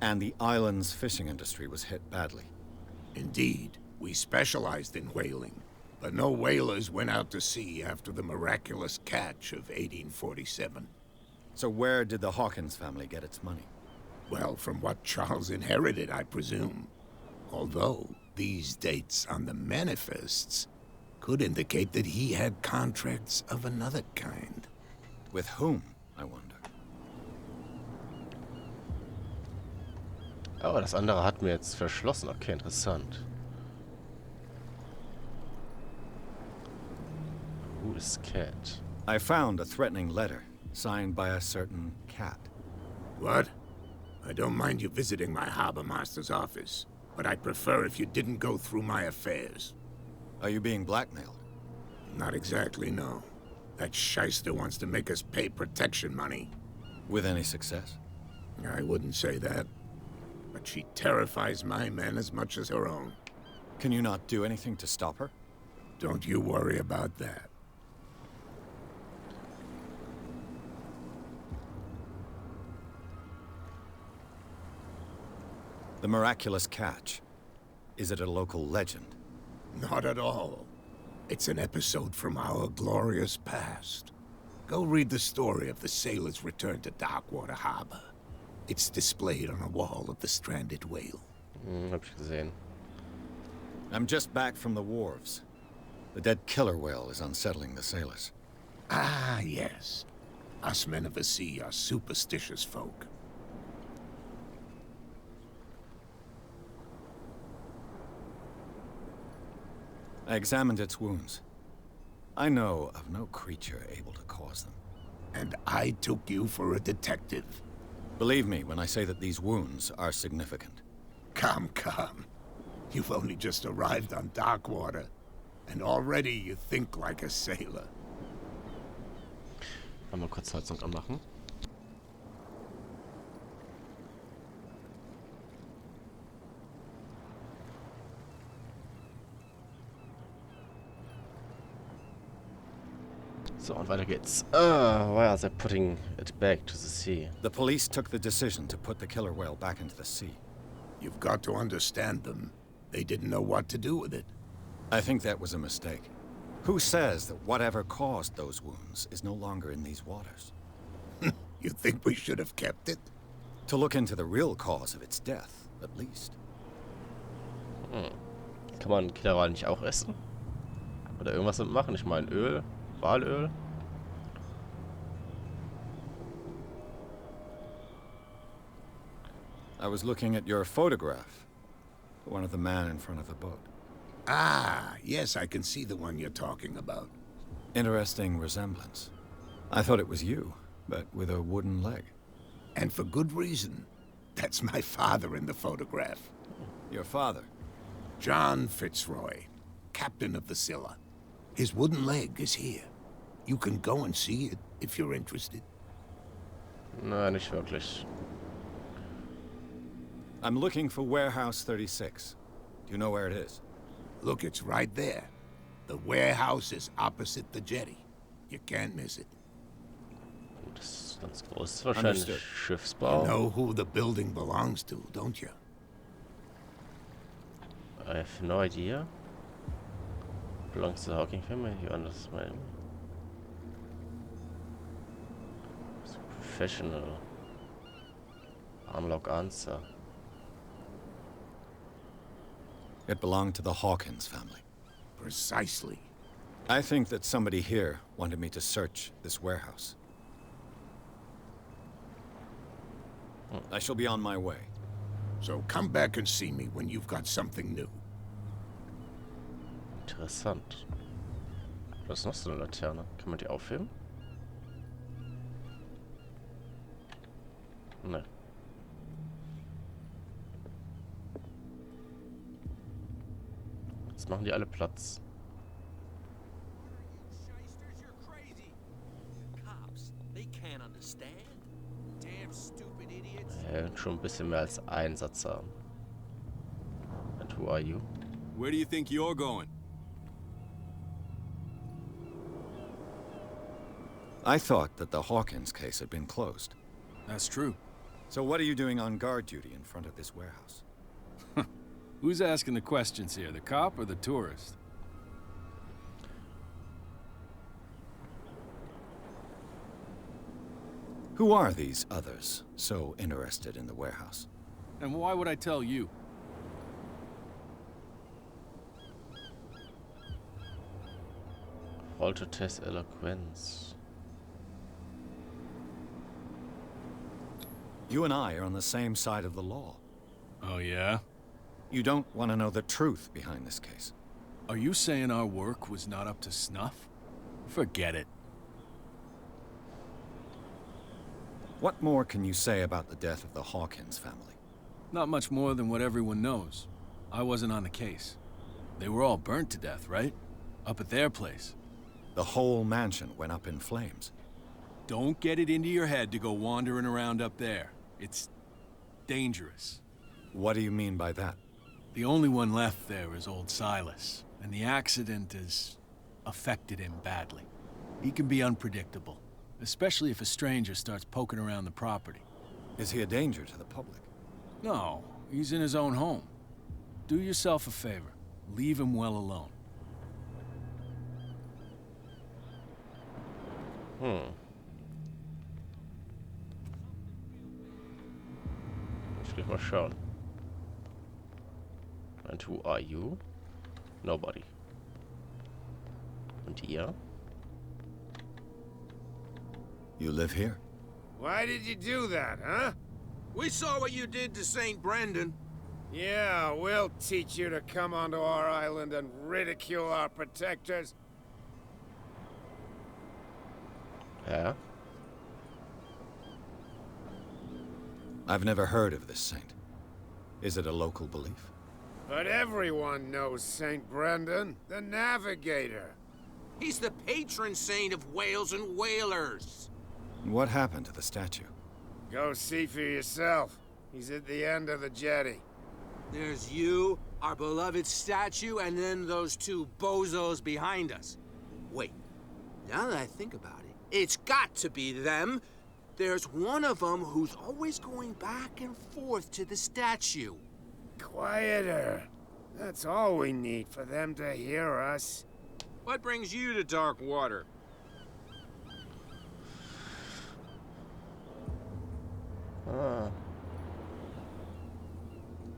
and the island's fishing industry was hit badly. Indeed, we specialized in whaling, but no whalers went out to sea after the miraculous catch of 1847. So where did the Hawkins family get its money? Well, from what Charles inherited, I presume. Although, these dates on the manifests could indicate that he had contracts of another kind. With whom, I wonder? Oh, das andere hat mir jetzt verschlossen. Okay, interessant. Who is Cat? I found a threatening letter, signed by a certain cat. What? I don't mind you visiting my harbor master's office, but I'd prefer if you didn't go through my affairs. Are you being blackmailed? Not exactly, no. That shyster wants to make us pay protection money. With any success? I wouldn't say that. But she terrifies my men as much as her own. Can you not do anything to stop her? Don't you worry about that. The miraculous catch. Is it a local legend? Not at all. It's an episode from our glorious past. Go read the story of the sailors' return to Darkwater Harbor. It's displayed on a wall of the stranded whale. Hab ich gesehen. I'm just back from the wharves. The dead killer whale is unsettling the sailors. Ah, yes. Us men of the sea are superstitious folk. I examined its wounds. I know of no creature able to cause them. And I took you for a detective. Believe me when I say that these wounds are significant. Come, come. You've only just arrived on Darkwater, and already you think like a sailor. Mal kurz Heizung anmachen. So, und weiter geht's. Why are they putting it back to the sea? The police took the decision to put the killer whale back into the sea. You've got to understand them. They didn't know what to do with it. I think that was a mistake. Who says that whatever caused those wounds is no longer in these waters? You think we should have kept it? To look into the real cause of its death, at least. Kann man Killerwal nicht auch essen? Oder irgendwas mitmachen? Ich meine Öl, Walöl. I was looking at your photograph. One of the man in front of the boat. Ah, yes, I can see the one you're talking about. Interesting resemblance. I thought it was you, but with a wooden leg. And for good reason. That's my father in the photograph. Your father? John Fitzroy, captain of the Scylla. His wooden leg is here. You can go and see it if you're interested. Nein, nicht wirklich. I'm looking for Warehouse 36. Do you know where it is? Look, it's right there. The warehouse is opposite the jetty. You can't miss it. Das ist ganz groß. Wahrscheinlich Schiffsbau. You know who the building belongs to, don't you? I have no idea. Belongs to the Hawking family. You understand? It's professional. Unlock answer. It belonged to the Hawkins family. Precisely. I think that somebody here wanted me to search this warehouse. I shall be on my way. So come back and see me when you've got something new. Interessant. Was ist noch so eine Laterne? Kann man die aufheben? Ne. Jetzt machen die alle Platz. Shysters, you're crazy. Cops, they can't understand. Damn stupid idiots. Schon ein bisschen mehr als einen Satz haben. And who are you? Where do you think you're going? I thought that the Hawkins case had been closed. That's true. So what are you doing on guard duty in front of this warehouse? Who's asking the questions here, the cop or the tourist? Who are these others so interested in the warehouse? And why would I tell you? Roll to test eloquence. You and I are on the same side of the law. Oh, yeah? You don't want to know the truth behind this case. Are you saying our work was not up to snuff? Forget it. What more can you say about the death of the Hawkins family? Not much more than what everyone knows. I wasn't on the case. They were all burnt to death, right? Up at their place. The whole mansion went up in flames. Don't get it into your head to go wandering around up there. It's dangerous. What do you mean by that? The only one left there is old Silas, and the accident has affected him badly. He can be unpredictable, especially if a stranger starts poking around the property. Is he a danger to the public? No, he's in his own home. Do yourself a favor. Leave him well alone. Ich will mal schauen. And who are you? Nobody. Und ihr? You live here? Why did you do that, huh? We saw what you did to St. Brendan. Yeah, we'll teach you to come onto our island and ridicule our protectors. Ja. I've never heard of this saint. Is it a local belief? But everyone knows St. Brendan, the navigator. He's the patron saint of whales and whalers. What happened to the statue? Go see for yourself. He's at the end of the jetty. There's you, our beloved statue, and then those two bozos behind us. Wait, now that I think about it, it's got to be them. There's one of them who's always going back and forth to the statue. Quieter. That's all we need for them to hear us. What brings you to dark water?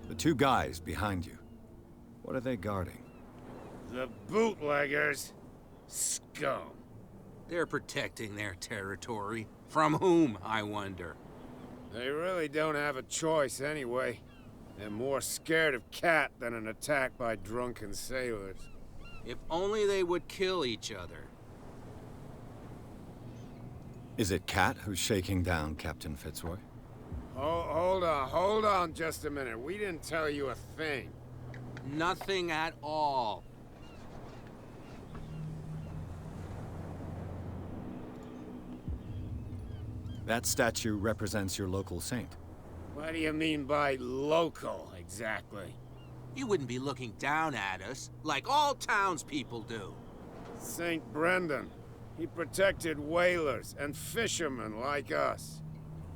The two guys behind you. What are they guarding? The bootleggers. Scum. They're protecting their territory. From whom, I wonder? They really don't have a choice anyway. They're more scared of Cat than an attack by drunken sailors. If only they would kill each other. Is it Cat who's shaking down Captain Fitzroy? Oh, hold on just a minute. We didn't tell you a thing. Nothing at all. That statue represents your local saint. What do you mean by local, exactly? You wouldn't be looking down at us, like all townspeople do. St. Brendan. He protected whalers and fishermen like us.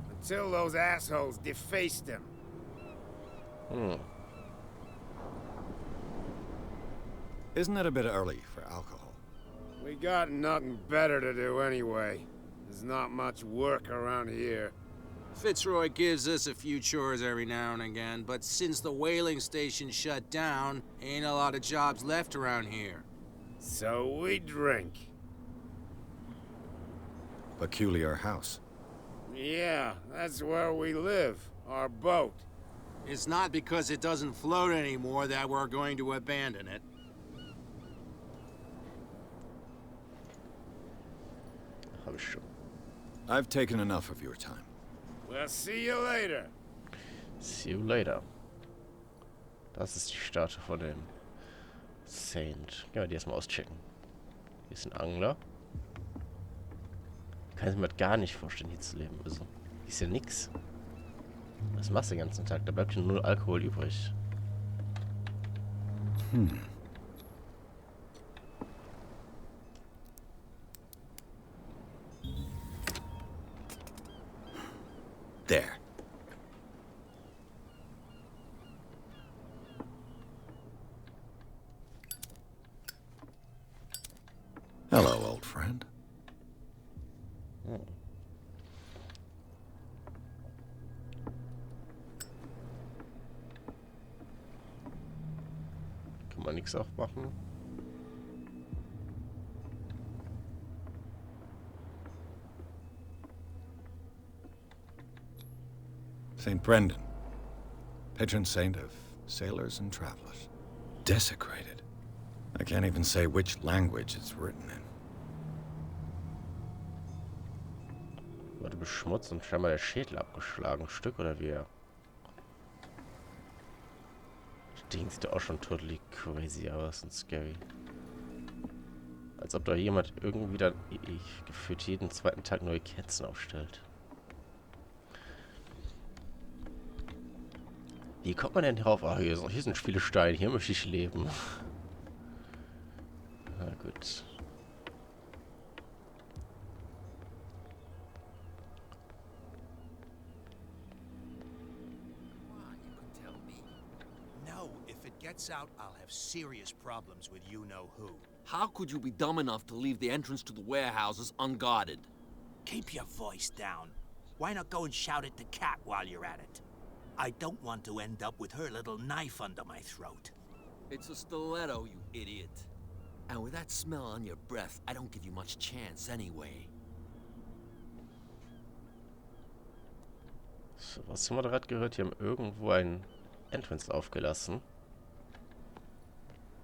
Until those assholes defaced him. Isn't it a bit early for alcohol? We got nothing better to do anyway. There's not much work around here. Fitzroy gives us a few chores every now and again, but since the whaling station shut down, ain't a lot of jobs left around here. So we drink. Peculiar house. Yeah, that's where we live. Our boat. It's not because it doesn't float anymore that we're going to abandon it. Hab ich schon. I've taken enough of your time. We'll see you later. See you later. Das ist die Statue von dem Saint. Gehen wir die erstmal auschecken. Hier ist ein Angler. Kann ich mir das gar nicht vorstellen, hier zu leben. Also, hier ist ja nix. Was machst du den ganzen Tag? Da bleibt ja nur Alkohol übrig. There. Hello, old friend. Kann man nichts aufmachen? St. Brendan, patron saint of sailors and travelers. Desecrated. I can't even say which language it's written in. Wurde beschmutzt und scheinbar der Schädel abgeschlagen. Stück oder wie? Das Ding sieht ja auch schon totally crazy aus und scary. Als ob da jemand irgendwie dann gefühlt jeden zweiten Tag neue Kerzen aufstellt. Wie kommt man denn drauf? Ah, hier sind viele Steine, hier möchte ich leben. Na gut. No, if it gets out, I'll have serious problems with you-know-who. How could you be dumb enough to leave the entrance to the warehouses unguarded? Keep your voice down. Why not go and shout at the cat while you're at it? I don't want to end up with her little knife under my throat. It's a stiletto, you idiot. And with that smell on your breath, I don't give you much chance anyway. So, was haben wir gerade gehört? Die haben irgendwo ein Entrance aufgelassen.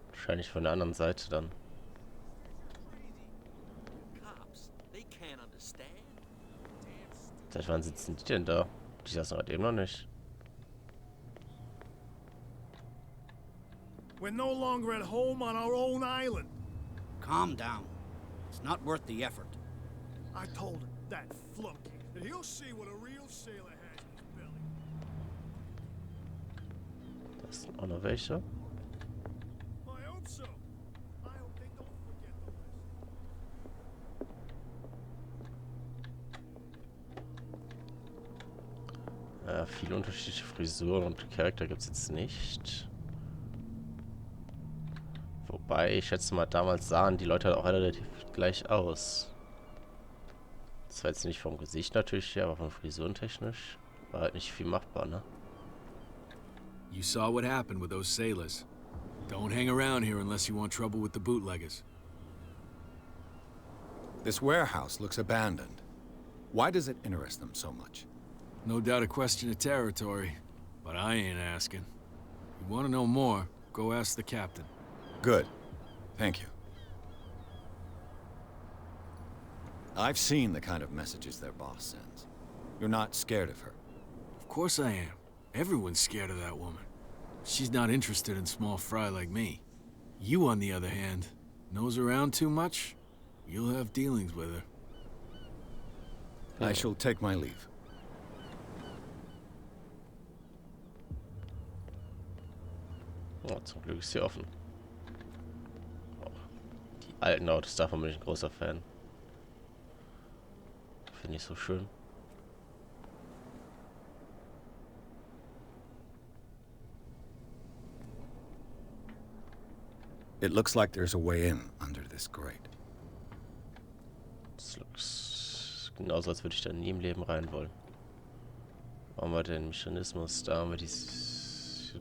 Wahrscheinlich von der anderen Seite dann. Cops, they can't understand. Seit wann sitzen die denn da? Die saßen gerade eben noch nicht. We're no longer at home on our own island. Calm down. It's not worth the effort. I told him, that flunky, that he'll see what a real sailor has in his belly. Das sind auch noch welche. I hope so. I hope they don't forget the lesson. Ja, viele unterschiedliche Frisuren und Charakter gibt es jetzt nicht. Wobei, ich schätze mal, damals sahen die Leute halt auch relativ gleich aus. Das war jetzt nicht vom Gesicht natürlich her, aber von frisurentechnisch war halt nicht viel machbar, ne? You saw what happened with those sailors. Don't hang around here unless you want trouble with the bootleggers. This warehouse looks abandoned. Why does it interest them so much? No doubt a question of territory, but I ain't asking. You want to know more, go ask the captain. Good. Thank you. I've seen the kind of messages their boss sends. You're not scared of her. Of course I am. Everyone's scared of that woman. She's not interested in small fry like me. You, on the other hand, nose around too much, you'll have dealings with her. I shall take my leave. Oh, zum Glück ist sie offen. Oh, die alten Autos, davon bin ich ein großer Fan. Finde ich so schön. It looks like there's a way in under this grate. Das looks genauso, als würde ich da nie im Leben rein wollen. Machen wir den Mechanismus. Da haben wir dieses...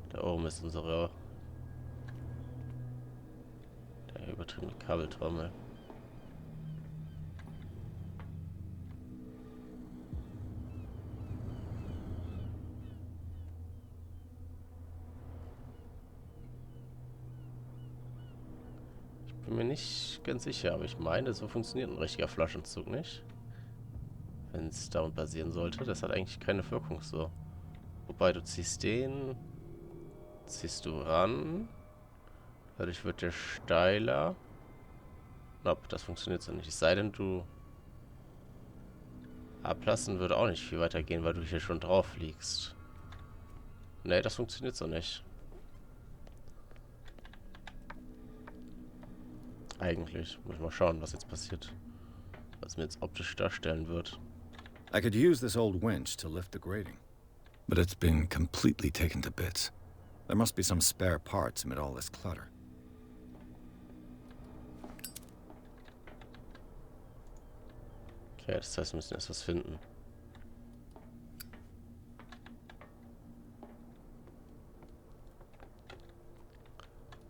Da oben ist unsere... Der übertriebene Kabeltrommel. Ich bin mir nicht ganz sicher, aber ich meine, so funktioniert ein richtiger Flaschenzug nicht. Wenn es darum basieren sollte. Das hat eigentlich keine Wirkung so. Wobei, du ziehst den... Ziehst du ran. Dadurch wird der steiler. Nope, das funktioniert so nicht. Es sei denn, du... Ablassen würde auch nicht viel weiter gehen, weil du hier schon drauf liegst. Nee, das funktioniert so nicht. Eigentlich. Muss ich mal schauen, was jetzt passiert. Was mir jetzt optisch darstellen wird. I could use this old winch to lift the grating, but it's been completely taken to bits. There must be some spare parts amid all this clutter. Okay, das heißt, wir müssen erst was finden.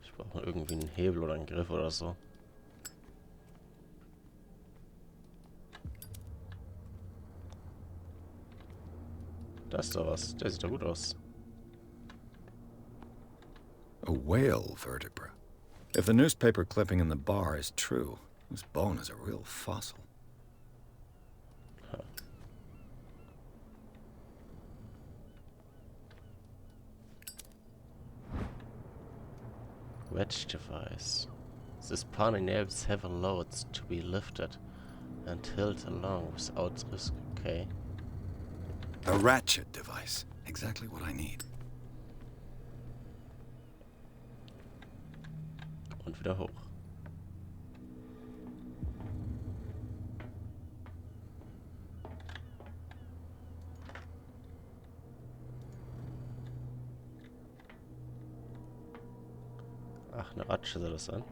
Ich brauche mal irgendwie einen Hebel oder einen Griff oder so. Da ist doch was. Der sieht doch gut aus. A whale vertebra. If the newspaper clipping in the bar is true, this bone is a real fossil. Huh. Wedge device. This pun enables heavy loads to be lifted and held along without risk. Okay. A ratchet device. Exactly what I need. Und wieder hoch. Ach, eine Ratsche soll das sein.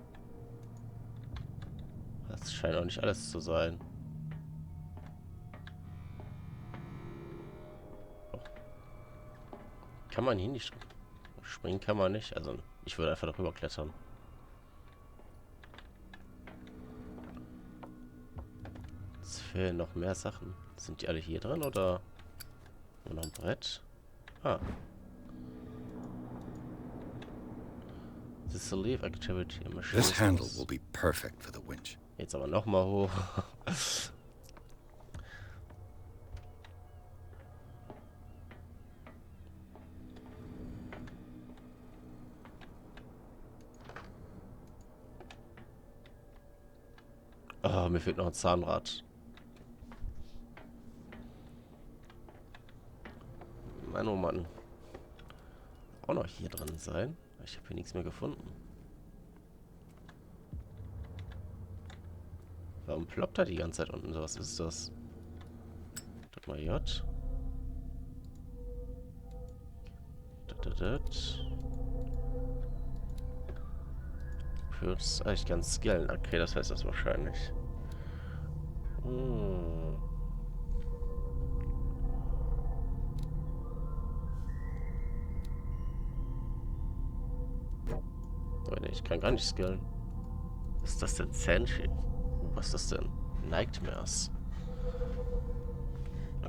Das scheint auch nicht alles zu sein. Kann man hier nicht springen? Kann man nicht. Also ich würde einfach darüber klettern. Es fehlen noch mehr Sachen. Sind die alle hier drin oder nur noch ein Brett? Ah. This leaf activity machine. This handle will be perfect for the winch. Jetzt aber noch mal hoch. Oh, mir fehlt noch ein Zahnrad. Mann, oh Mann. Auch noch hier drin sein. Ich habe hier nichts mehr gefunden. Warum ploppt er die ganze Zeit unten so? Was ist das? Drück mal J. Plus, ich kann skillen. Okay, das heißt das wahrscheinlich. Oh, nee, ich kann gar nicht skillen. Was ist das denn? Senshi? Was ist das denn? Nightmares.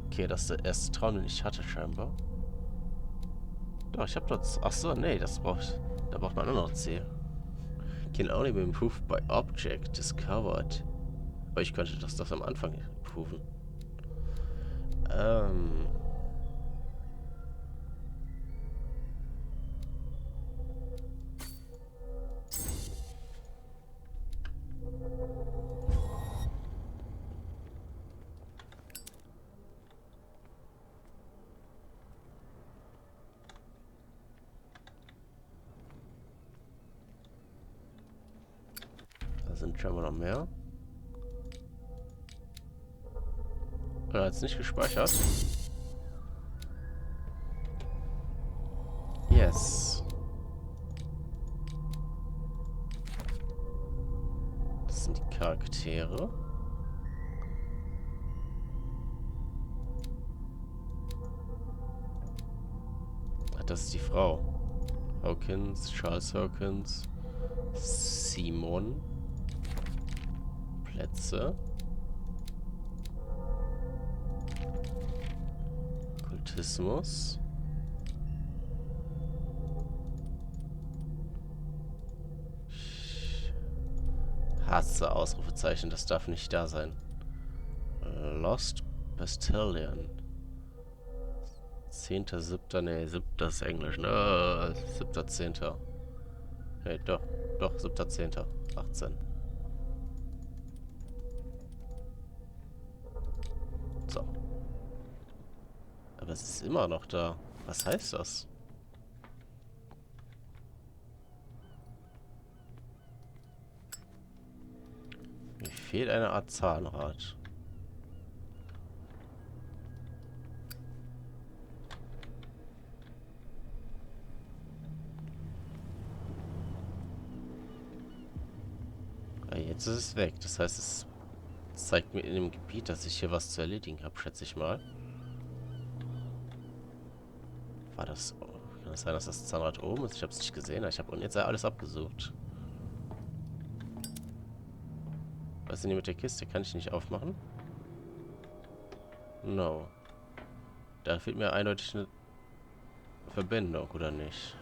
Okay, das ist der erste Traum, den ich hatte scheinbar. Doch, ich hab dort... Achso, nee, das brauche ich... Da braucht man ein anderes Ziel. Can only be improved by object discovered. Aber ich könnte das am Anfang improven. Da sind scheinbar noch mehr. Oder hat es nicht gespeichert? Yes. sind die Charaktere. Ach, das ist die Frau. Hawkins, Charles Hawkins, Simon, Plätze, Kultismus, Hasse, Ausrufezeichen, das darf nicht da sein. Lost Bastillion. 10.7. Ne, 7. ist Englisch, ne? 7.10. Ne, doch, 7.10. 18. So. Aber es ist immer noch da. Was heißt das? Mir fehlt eine Art Zahnrad. Jetzt ist es weg. Das heißt, es zeigt mir in dem Gebiet, dass ich hier was zu erledigen habe, schätze ich mal. War das... Oh, kann es sein, dass das Zahnrad oben ist? Ich habe es nicht gesehen. Ich habe jetzt alles abgesucht. Was ist denn hier mit der Kiste? Kann ich nicht aufmachen? No. Da fehlt mir eindeutig eine Verbindung, oder nicht?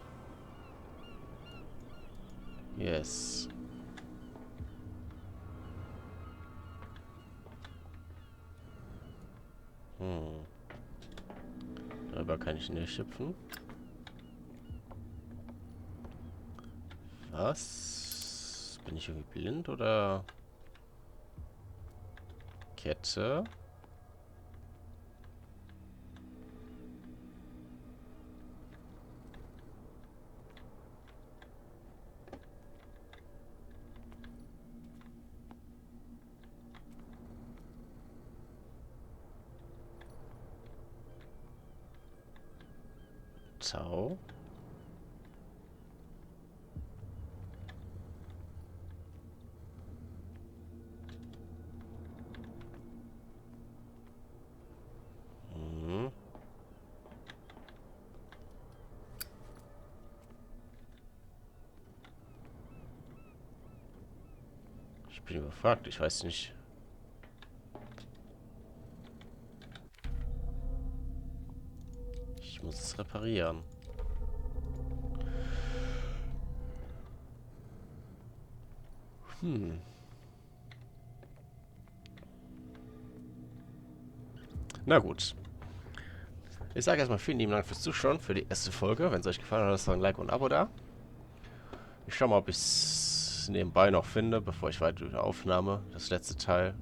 Yes. Darüber kann ich nicht hüpfen. Was? Bin ich irgendwie blind oder? Kette. Tau. Ich bin überfragt, ich weiß nicht. Ich muss es reparieren. Na gut. Ich sage erstmal vielen lieben Dank fürs Zuschauen, für die erste Folge. Wenn es euch gefallen hat, lasst ein Like und ein Abo da. Ich schaue mal, ob ich es nebenbei noch finde, bevor ich weiter aufnahme. Das letzte Teil.